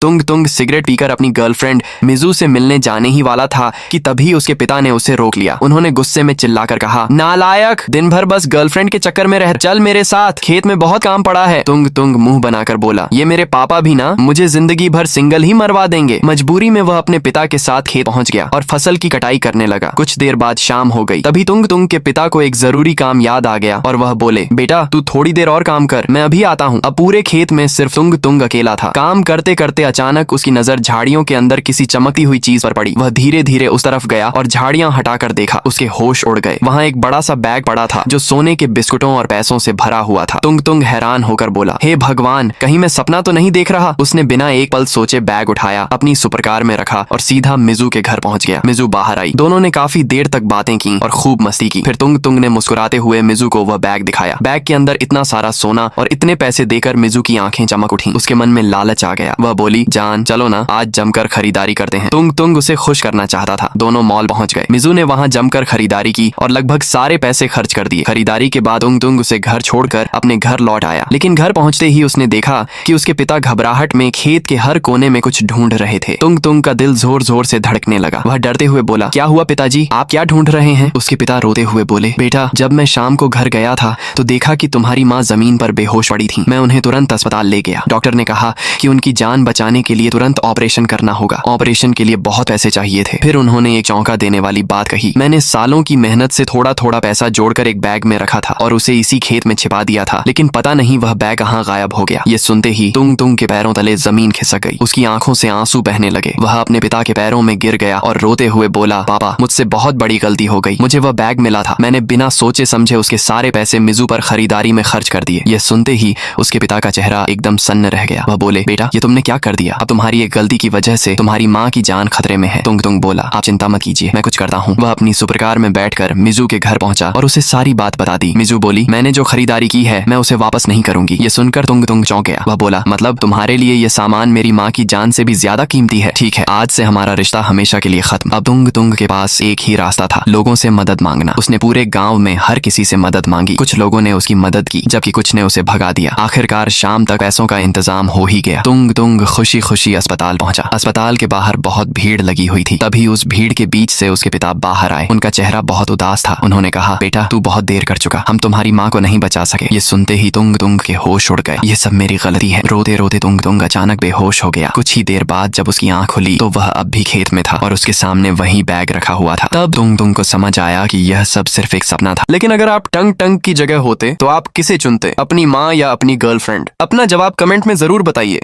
तुंग तुंग cigarette पीकर अपनी girlfriend Meizu से मिलने जाने ही वाला था कि तभी उसके पिता ने उसे रोक लिया। उन्होंने गुस्से में चिल्लाकर कहा, नालायक, दिन भर बस गर्लफ्रेंड के चक्कर में रह, चल मेरे साथ, खेत में बहुत काम पड़ा है। तुंग तुंग मुंह बनाकर बोला, ये मेरे पापा भी ना मुझे जिंदगी भर सिंगल ही मरवा देंगे। मजबूरी में वह अपने पिता के साथ खेत पहुंच गया और फसल की कटाई करने लगा। कुछ देर बाद शाम हो गई। तभी तुंग तुंग के पिता को एक जरूरी काम याद आ गया और वह बोले, बेटा तू थोड़ी देर और काम कर, मैं अभी आता हूँ। अब पूरे खेत में सिर्फ तुंग तुंग अकेला था। काम करते करते अचानक उसकी नजर झाड़ियों के अंदर किसी चमकती हुई चीज पर पड़ी। वह धीरे धीरे उस तरफ गया और झाड़ियां हटाकर देखा। उसके होश उड़ गए। वहां एक बड़ा सा बैग पड़ा था जो सोने के बिस्कुटों और पैसों से भरा हुआ था। तुंग तुंग हैरान होकर बोला, हे भगवान, कहीं मैं सपना तो नहीं देख रहा। उसने बिना एक पल सोचे बैग उठाया, अपनी सुपरकार में रखा और सीधा मिजू के घर पहुंच गया। मिजू बाहर आई। दोनों ने काफी देर तक बातें की और खूब मस्ती की। फिर तुंग तुंग ने मुस्कुराते हुए मिजू को वह बैग दिखाया। बैग के अंदर इतना सारा सोना और इतने पैसे देकर मिजू की आंखें चमक उठी। उसके मन में लालच आ गया। वह बोली, जान चलो ना, आज जमकर खरीदारी करते हैं। तुंग तुंग उसे खुश करना चाहता था। दोनों मॉल पहुंच गए। मिजू ने वहां जमकर खरीदारी की और लगभग सारे पैसे खर्च कर दिए। खरीदारी के बाद तुंग तुंग उसे घर छोड़कर अपने घर लौट आया। लेकिन घर पहुंचते ही उसने देखा कि उसके पिता घबराहट में खेत के हर कोने में कुछ ढूंढ रहे थे। तुंग तुंग का दिल जोर जोर से धड़कने लगा। वह डरते हुए बोला, क्या हुआ पिताजी, आप क्या ढूंढ रहे हैं? उसके पिता रोते हुए बोले, बेटा जब मैं शाम को घर गया था तो देखा कि तुम्हारी माँ जमीन पर बेहोश पड़ी थी। मैं उन्हें तुरंत अस्पताल ले गया। डॉक्टर ने कहा कि उनकी जान बचाने के लिए तुरंत ऑपरेशन करना होगा। ऑपरेशन के लिए बहुत पैसे चाहिए थे। फिर उन्होंने एक चौंका देने वाली बात कही, मैंने सालों की मेहनत से थोड़ा थोड़ा पैसा जोड़कर एक बैग में रखा था और उसे इसी खेत में छिपा दिया था, लेकिन पता नहीं वह बैग कहाँ गायब हो गया। ये सुनते ही तुंग तुंग के पैरों तले जमीन खिसक गई। उसकी आंखों से आंसू बहने लगे। वह अपने पिता के पैरों में गिर गया और रोते हुए बोला, पापा मुझसे बहुत बड़ी गलती हो गई। मुझे वह बैग मिला था, मैंने बिना सोचे समझे उसके सारे पैसे मिजू पर खरीदारी में खर्च कर दिए। ये सुनते ही उसके पिता का चेहरा एकदम सन्न रह गया। वह बोले, बेटा ये तुमने क्या कर दिया? अब तुम्हारी एक गलती की वजह से तुम्हारी माँ की जान खतरे में है। तुंग तुंग बोला, आप चिंता मत कीजिए, मैं कुछ करता हूँ। वह अपनी सुपरकार में बैठकर मिजू के घर पहुंचा और उसे सारी बात बता दी। मिजू बोली, मैंने जो खरीदारी की है मैं उसे वापस नहीं करूंगी। ये सुनकर तुंग तुंग चौंक गया। वह बोला, मतलब तुम्हारे लिए ये सामान मेरी माँ की जान से भी ज्यादा कीमती है? ठीक है, आज से हमारा रिश्ता हमेशा के लिए खत्म। अब तुंग तुंग के पास एक ही रास्ता था, लोगों से मदद मांगना। उसने पूरे गाँव में हर किसी से मदद मांगी। कुछ लोगों ने उसकी मदद की जबकि कुछ ने उसे भगा दिया। आखिरकार शाम तक पैसों का इंतजाम हो ही गया। तुंग तुंग खुशी खुशी अस्पताल पहुंचा। अस्पताल के बाहर बहुत भीड़ लगी हुई थी। तभी उस भीड़ के बीच से उसके पिता बाहर आए। उनका चेहरा बहुत उदास था। उन्होंने कहा, बेटा तू बहुत देर कर चुका, हम तुम्हारी माँ को नहीं बचा सके। ये सुनते ही तुंग तुंग के होश उड़ गए। ये सब मेरी गलती है। रोते रोते तुंग तुंग अचानक बेहोश हो गया। कुछ ही देर बाद जब उसकी आंख खुली तो वह अब भी खेत में था और उसके सामने वही बैग रखा हुआ था। तब तुंग तुंग को समझ आया कि यह सब सिर्फ एक सपना था। लेकिन अगर आप टंग टंग की जगह होते तो आप किसे चुनते, अपनी माँ या अपनी गर्लफ्रेंड? अपना जवाब कमेंट में जरूर बताइए।